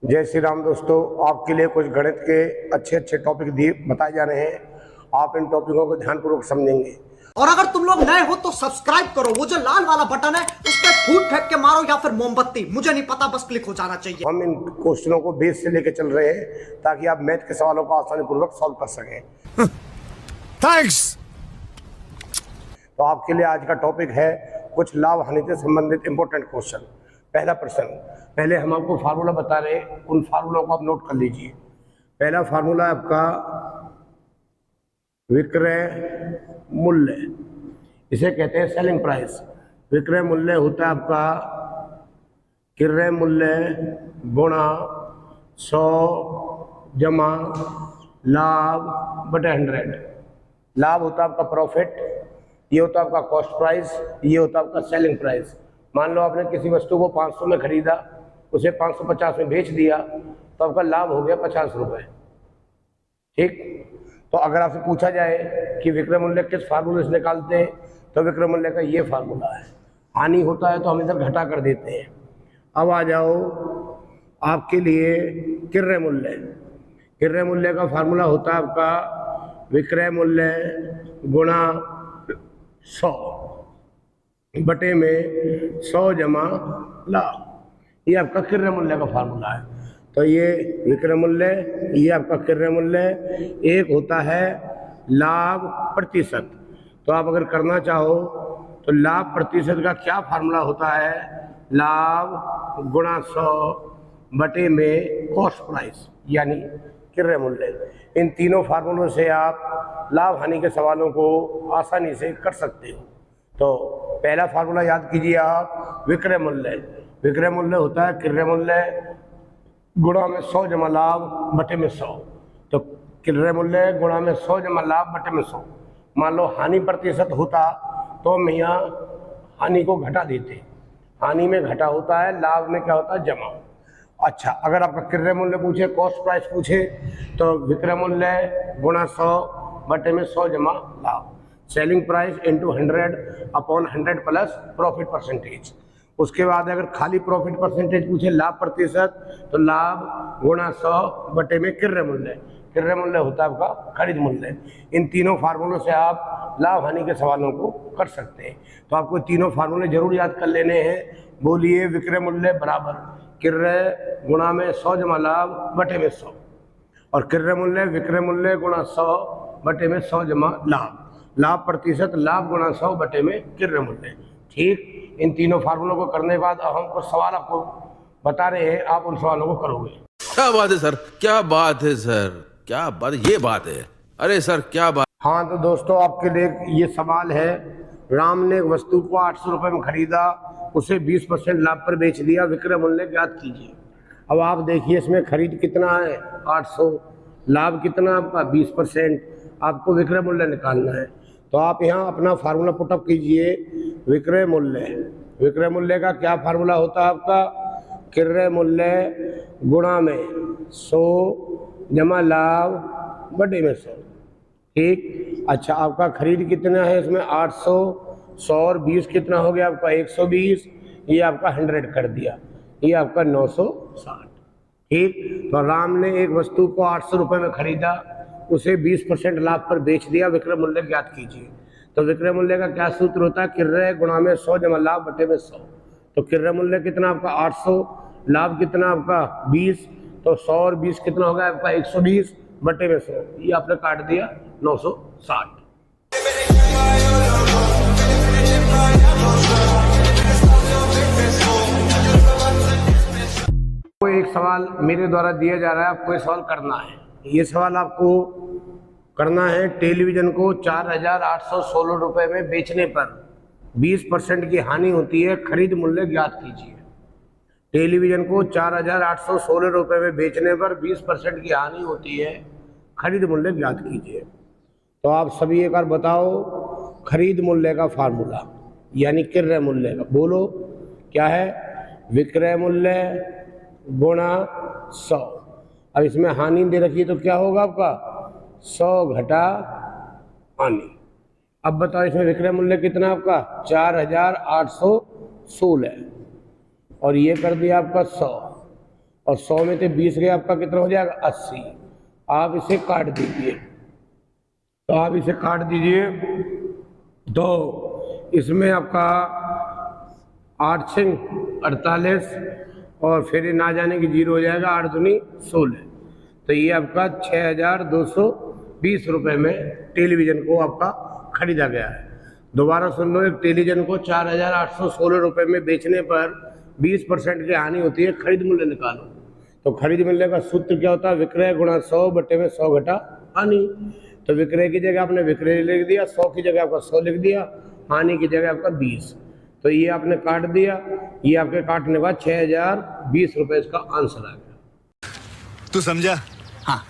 जय श्री राम दोस्तों, आपके लिए कुछ गणित के अच्छे अच्छे टॉपिक दिए बताए जा रहे हैं। आप इन टॉपिकों को ध्यानपूर्वक समझेंगे। और अगर तुम लोग नए हो तो सब्सक्राइब करो, वो जो लाल वाला बटन है उस पर फूट फेंक के मारो या फिर मोमबत्ती, मुझे नहीं पता, बस क्लिक हो जाना चाहिए। हम इन क्वेश्चनों को बेस से लेकर चल रहे हैं ताकि आप मैथ के सवालों को आसानी पूर्वक सॉल्व कर सकें। थैंक्स। तो आपके लिए आज का टॉपिक है कुछ लाभ हानि से संबंधित इंपॉर्टेंट क्वेश्चन। पहला प्रश्न, पहले हम आपको फार्मूला बता रहे हैं, उन फार्मूलों को आप नोट कर लीजिए। पहला फार्मूला आपका विक्रय मूल्य, इसे कहते हैं सेलिंग प्राइस। विक्रय मूल्य होता है आपका क्रय मूल्य गुणा 100 जमा लाभ बटे 100। लाभ होता है आपका प्रॉफिट, ये होता है आपका कॉस्ट प्राइस, ये होता है आपका सेलिंग प्राइस। मान लो आपने किसी वस्तु को 500 में खरीदा, उसे 550 में बेच दिया, तो आपका लाभ हो गया 50 रुपये। ठीक। तो अगर आपसे पूछा जाए कि विक्रय मूल्य किस फार्मूले से निकालते हैं, तो विक्रय मूल्य का ये फार्मूला है। हानि होता है तो हम इधर घटा कर देते हैं। अब आ जाओ आपके लिए क्रय मूल्य। क्रय मूल्य का फार्मूला होता है आपका विक्रय मूल्य गुणा 100 बटे में 100 जमा लाभ। ये आपका क्रय मूल्य का फार्मूला है। तो ये विक्रय मूल्य, ये आपका क्रय मूल्य। एक होता है लाभ प्रतिशत। तो आप अगर करना चाहो तो लाभ प्रतिशत का क्या फार्मूला होता है, लाभ गुणा 100 बटे में कॉस्ट प्राइस यानी क्रय मूल्य। इन तीनों फार्मूलों से आप लाभ हानि के सवालों को आसानी से कर सकते हो। तो पहला फार्मूला याद कीजिए आप, विक्रय मूल्य। विक्रय मूल्य होता है क्रय मूल्य गुणा में 100 जमा लाभ बटे में 100। तो क्रय मूल्य गुणा में 100 जमा लाभ बटे में 100। मान लो हानि प्रतिशत होता तो हम यहाँ हानि को घटा देते। हानि में घटा होता है, लाभ में क्या होता है, जमा। अच्छा, अगर आपका क्रय मूल्य पूछे, कॉस्ट प्राइस पूछे, तो विक्रय मूल्य गुणा 100 बटे में 100 जमा लाभ। Selling price into 100 upon 100 plus profit percentage. उसके बाद अगर खाली प्रॉफिट परसेंटेज पूछे, लाभ प्रतिशत, तो लाभ गुणा 100 बटे में क्रय मूल्य। क्रय मूल्य होता है आपका खरीद मूल्य। इन तीनों फार्मूलों से आप लाभ हानि के सवालों को कर सकते हैं। तो आपको तीनों फार्मूले जरूर याद कर लेने हैं। बोलिए, विक्रय मूल्य बराबर क्रय गुणा में 100 जमा लाभ बटे में 100, और क्रय मूल्य विक्रय मूल्य गुणा 100 बटे में 100 जमा लाभ। लाभ प्रतिशत लाभ गुणा 100 बटे में क्रय मूल्य। ठीक। इन तीनों फार्मूलों को करने के बाद अब हम कुछ सवाल आपको बता रहे हैं, आप उन सवालों को करोगे। क्या बात है सर, क्या बात है सर, क्या बात, ये बात है। अरे सर क्या बात। हाँ, तो दोस्तों आपके लिए ये सवाल है। राम ने एक वस्तु को 800 रुपये में खरीदा, उसे 20% लाभ पर बेच दिया, विक्रय मूल्य ज्ञात कीजिए। अब आप देखिए, इसमें खरीद कितना है 800, लाभ कितना आपका 20%, आपको विक्रय मूल्य निकालना है। तो आप यहाँ अपना फार्मूला पुटअप कीजिए। विक्रय मूल्य, विक्रय मूल्य का क्या फार्मूला होता है आपका, क्रय मूल्य गुणा में 100 जमा लाभ बटे में 100। ठीक। अच्छा, आपका खरीद कितना है इसमें 800, 100 और 20 कितना हो गया आपका 120, ये आपका 100 कर दिया, ये आपका 960। ठीक। तो राम ने एक वस्तु को 800 रुपये में खरीदा, उसे 20% लाभ पर बेच दिया, विक्रय मूल्य ज्ञात कीजिए। तो विक्रय मूल्य का क्या सूत्र होता है, क्रय गुणा में 100 जमा लाभ बटे में 100। तो क्रय मूल्य कितना आपका 800, लाभ कितना आपका 20, तो 100 और 20 कितना होगा आपका 120 बटे में 100, ये आपने काट दिया 960। एक सवाल मेरे द्वारा दिया जा रहा है, आपको ये सवाल करना है। ये सवाल आपको करना है, टेलीविजन को 4816 रुपये में बेचने पर 20% की हानि होती है, खरीद मूल्य ज्ञात कीजिए। टेलीविजन को 4816 रुपये में बेचने पर 20% की हानि होती है, खरीद मूल्य ज्ञात कीजिए। तो आप सभी एक बार बताओ खरीद मूल्य का फार्मूला यानी क्रय मूल्य का। बोलो क्या है, विक्रय मूल्य गुणा 100। अब इसमें हानि दे रखी है तो क्या होगा आपका 100 घटा हानि। अब बताओ इसमें विक्रय मूल्य कितना आपका 4816 और ये कर दिया आपका 100। और 100 में से 20 गया आपका कितना हो जाएगा 80। आप इसे काट दीजिए, तो आप इसे काट दीजिए तो इसमें आपका 8 6 48 और फिर ना जाने की 0 हो जाएगा, 8 दूनी 16। तो ये आपका 6220 रुपये में टेलीविज़न को आपका खरीदा गया है। दोबारा सुन लो, एक टेलीविज़न को 4816 रुपये में बेचने पर 20% की हानि होती है। खरीद मूल्य निकालो, तो खरीद मूल्य का सूत्र क्या होता है? विक्रय गुणा 100 बटे में 100 घटा हानि। तो विक्रय की जगह आपने विक्रय लिख दिया, 100 की जगह आपका 100 लिख दिया, हानि की जगह आपका 20। तो ये आपने काट दिया, ये आपके काटने के बाद 6020 रुपये इसका आंसर आ गया। तू समझा? हाँ।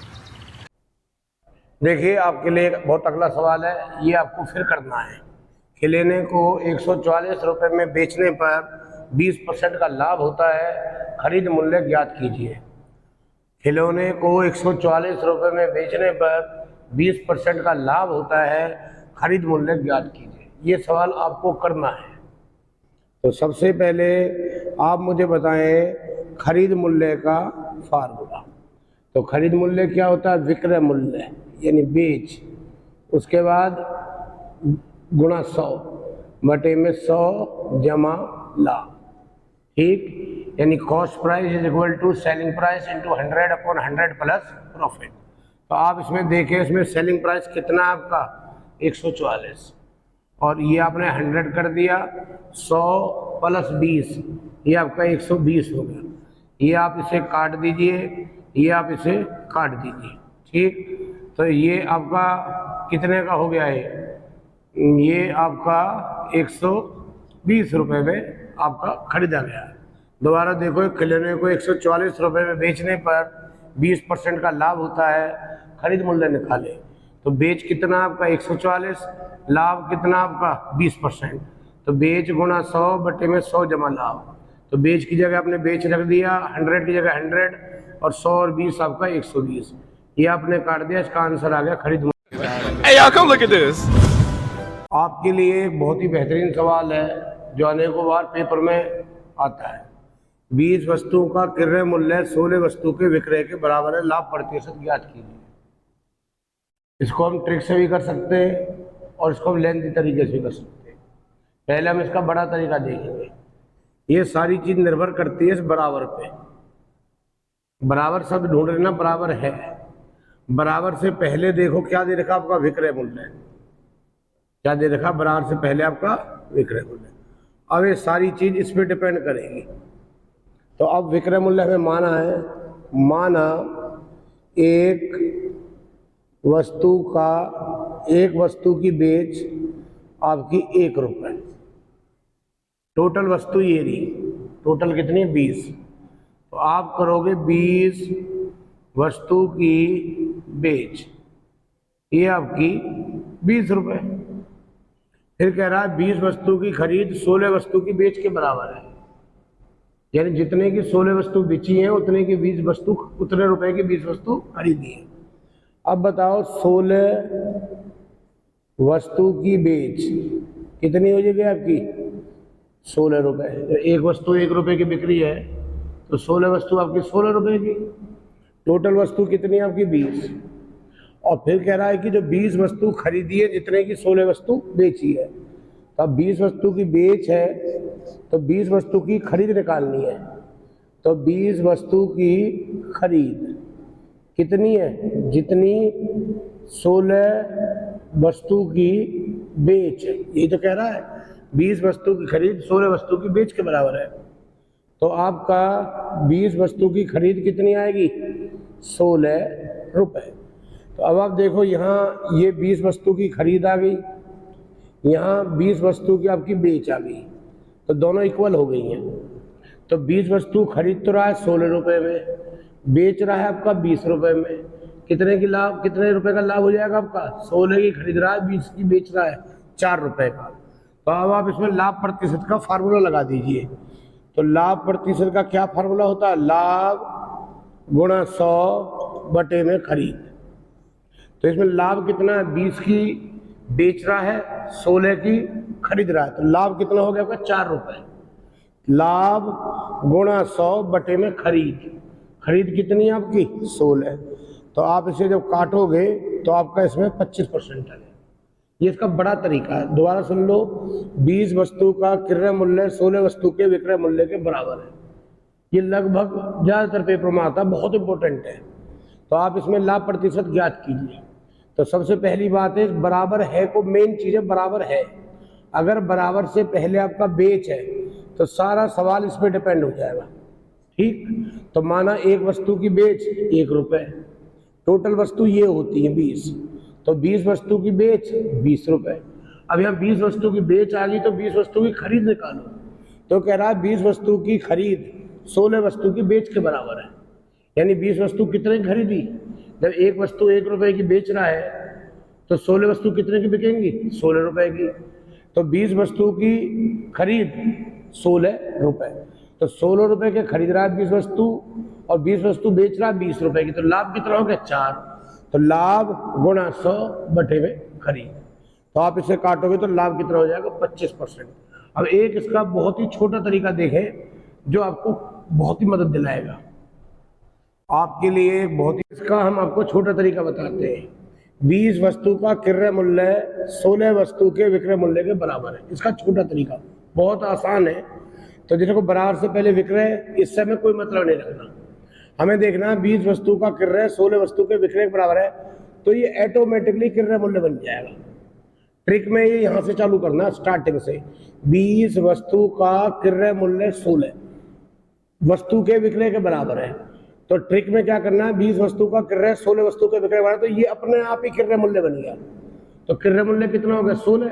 देखिए आपके लिए एक बहुत अगला सवाल है, ये आपको फिर करना है। खिलौने को 144 रुपये में बेचने पर 20% का लाभ होता है, खरीद मूल्य ज्ञात कीजिए। खिलौने को 144 रुपये में बेचने पर 20% का लाभ होता है, खरीद मूल्य ज्ञात कीजिए। ये सवाल आपको करना है। तो सबसे पहले आप मुझे बताएं खरीद मूल्य का फार्मूला। तो खरीद मूल्य क्या होता है? विक्रय मूल्य यानी बेच, उसके बाद गुणा 100 बटे में 100 जमा लाभ। ठीक, यानी cost price is equal to selling price into 100 upon 100 plus profit. तो आप इसमें देखें, इसमें सेलिंग प्राइस कितना है आपका 144 और ये आपने 100 कर दिया, 100 प्लस 20 ये आपका 120 हो गया। ये आप इसे काट दीजिए, ये आप इसे काट दीजिए। ठीक, तो ये आपका कितने का हो गया है? ये आपका 120 रुपये में आपका खरीदा गया है। दोबारा देखो, खिलौने को 144 रुपये में बेचने पर 20% का लाभ होता है, खरीद मूल्य निकाले। तो बेच कितना आपका 144, लाभ कितना आपका 20%। तो बेच गुणा 100 बटे में 100 जमा लाभ। तो बेच की जगह आपने बेच रख दिया, 100 की जगह 100 और 100 और 20 आपका 120। ये आपने काट दिया, इसका आंसर आ गया खरीद मूल्य। Hey, y'all, come look at this. आपके लिए एक बहुत ही बेहतरीन सवाल है जो अनेकों बार पेपर में आता है। 20 वस्तुओं का क्रय मूल्य 16 वस्तु के विक्रय के बराबर है, लाभ प्रतिशत ज्ञात कीजिए। इसको हम ट्रिक से भी कर सकते हैं और इसको हम लेंथी तरीके से भी कर सकते हैं। पहले हम इसका बड़ा तरीका देखेंगे। ये सारी चीज निर्भर करती है इस बराबर पे। बराबर शब्द ढूंढ लेना, बराबर है। बराबर से पहले देखो क्या दे रखा आपका विक्रय मूल्य, क्या दे रखा? बराबर से पहले आपका विक्रय मूल्य। अब ये सारी चीज इस पे डिपेंड करेगी। तो अब विक्रय मूल्य हमें माना है, माना एक वस्तु की बेच आपकी 1 रुपये। टोटल वस्तु ये रही, टोटल कितनी? 20। तो आप करोगे 20 वस्तु की बेच, ये आपकी 20 रुपये। फिर कह रहा है 20 वस्तु की खरीद 16 वस्तु की बेच के बराबर है, यानी जितने की 16 वस्तु बेची हैं उतने की 20 वस्तु, उतने रुपए की 20 वस्तु खरीदी है। अब बताओ 16 वस्तु की बेच कितनी हो जाएगी आपकी? 16 रुपये। एक वस्तु 1 रुपये की बिक्री है तो 16 वस्तु आपकी 16 रुपये की। टोटल वस्तु कितनी आपकी? 20। और फिर कह रहा है कि जो 20 वस्तु खरीदी है जितने की 16 वस्तु बेची है। तो अब 20 वस्तु की बेच है तो 20 वस्तु की खरीद निकालनी है। तो 20 वस्तु की खरीद कितनी है? जितनी 16 वस्तु की बेच है। ये तो कह रहा है 20 वस्तु की खरीद 16 वस्तु की बेच के बराबर है। तो आपका 20 वस्तु की खरीद कितनी आएगी? 16 रुपये। तो अब आप देखो, यहाँ ये 20 वस्तु की खरीद आ गई, यहाँ 20 वस्तु की आपकी बेच आ गई, तो दोनों इक्वल हो गई हैं। तो 20 वस्तु खरीद तो रहा है 16 रुपये में, बेच रहा है आपका 20 रुपये में। कितने की लाभ, कितने रुपए का लाभ हो जाएगा आपका? 16 की खरीद रहा है, 20 की बेच रहा है, 4 रुपये का। तो अब आप इसमें लाभ प्रतिशत का फार्मूला लगा दीजिए। तो लाभ प्रतिशत का क्या फार्मूला होता है? लाभ गुणा 100 बटे में खरीद। तो इसमें लाभ कितना है? 20 की बेच रहा है, 16 की खरीद रहा है, तो लाभ कितना हो गया आपका? 4 रुपये। लाभ गुणा 100 बटे में खरीद, खरीद कितनी है आपकी 16। तो आप इसे जब काटोगे तो आपका इसमें 25% है। ये इसका बड़ा तरीका है। दोबारा सुन लो, 20 वस्तु का क्रय मूल्य 16 वस्तु के विक्रय मूल्य के बराबर है। ये लगभग ज़्यादातर पेपर में आता है, बहुत इंपॉर्टेंट है। तो आप इसमें लाभ प्रतिशत ज्ञात कीजिए। तो सबसे पहली बात है, बराबर है को मेन चीज़ है बराबर है। अगर बराबर से पहले आपका बेच है तो सारा सवाल इस पर डिपेंड हो जाएगा। ठीक, तो माना एक वस्तु की बेच 1 रुपये, टोटल वस्तु ये होती है 20, तो 20 वस्तु की बेच 20 रुपये। अब यहाँ 20 वस्तु की बेच आ गई तो 20 वस्तु की खरीद निकालो। तो कह रहा है 20 वस्तु की खरीद 16 वस्तु की बेच के बराबर है। यानी 20 वस्तु कितने की खरीदी? जब एक वस्तु 1 रुपये की बेच रहा है तो 16 वस्तु कितने की बिकेंगी? 16 रुपये की। तो 20 वस्तु की खरीद 16 रुपये, तो 16 रुपये के खरीद रहा है 20 वस्तु और 20 वस्तु बेच रहा है 20 रुपये की। तो लाभ कितना हो गया? 4। तो लाभ गुणा 100 बटे में खरीद। तो आप इसे काटोगे तो लाभ कितना हो जाएगा? 25%। अब एक इसका बहुत ही छोटा तरीका देखें जो आपको बहुत ही मदद दिलाएगा। आपके लिए एक बहुत ही इसका हम आपको छोटा तरीका बताते हैं। 20 वस्तु का क्रय मूल्य 16 वस्तु के विक्रय मूल्य के बराबर है। इसका छोटा तरीका बहुत आसान है। तो जिसको बराबर से पहले विक्रय, इससे हमें कोई मतलब नहीं रखना। हमें देखना 20 वस्तु का क्रय 16 वस्तु के विक्रय के बराबर है, तो ये ऑटोमेटिकली क्रय मूल्य बन जाएगा। ट्रिक में ये यहाँ से चालू करना, स्टार्टिंग से। 20 वस्तु का क्रय मूल्य 16 वस्तु के विक्रय के बराबर है। तो ट्रिक में क्या करना है, 20 वस्तु का क्रय 16 वस्तु के विक्रय बराबर, तो ये अपने आप ही क्रय मूल्य बन गया। तो क्रय मूल्य कितना हो गया? 16।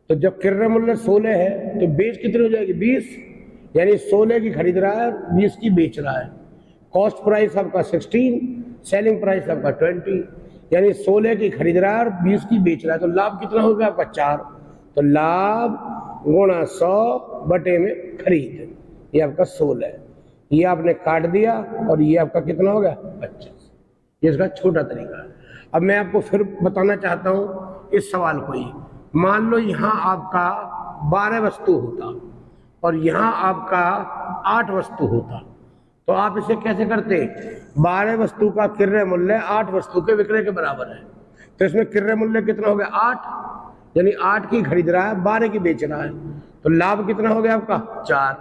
तो जब क्रय मूल्य 16 है तो बेच कितनी हो जाएगी? 20। यानी 16 की खरीद रहा है, 20 की बेच रहा है। कॉस्ट प्राइस आपका 16, सेलिंग प्राइस आपका 20। यानी 16 की खरीद रहा है और 20 की बेच रहा है। तो लाभ कितना हो गया आपका? 4। तो लाभ गुणा 100 बटे में खरीद, ये आपका 16 है। ये आपने काट दिया और ये आपका कितना हो गया? 25। ये इसका छोटा तरीका है। अब मैं आपको फिर बताना चाहता हूँ इस सवाल को ही। मान लो यहाँ आपका 12 वस्तु होता और यहाँ आपका 8 वस्तु होता, तो आप इसे कैसे करते? 12 वस्तु का क्रय मूल्य 8 वस्तु के विक्रय के बराबर है। तो इसमें क्रय मूल्य कितना हो गया? 8। यानी 8 की खरीद रहा है, 12 की बेच रहा है। तो लाभ कितना हो गया आपका? 4।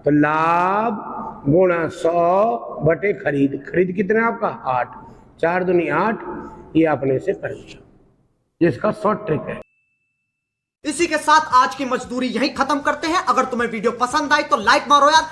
तो लाभ गुणा 100 बटे खरीद। खरीद कितना आपका? 8। 4 दूनी 8। ये आपने इसे कर दिया। ये इसका शॉर्ट ट्रिक है। इसी के साथ आज की मजदूरी यहीं खत्म करते हैं। अगर तुम्हें वीडियो पसंद आई तो लाइक मारो यार।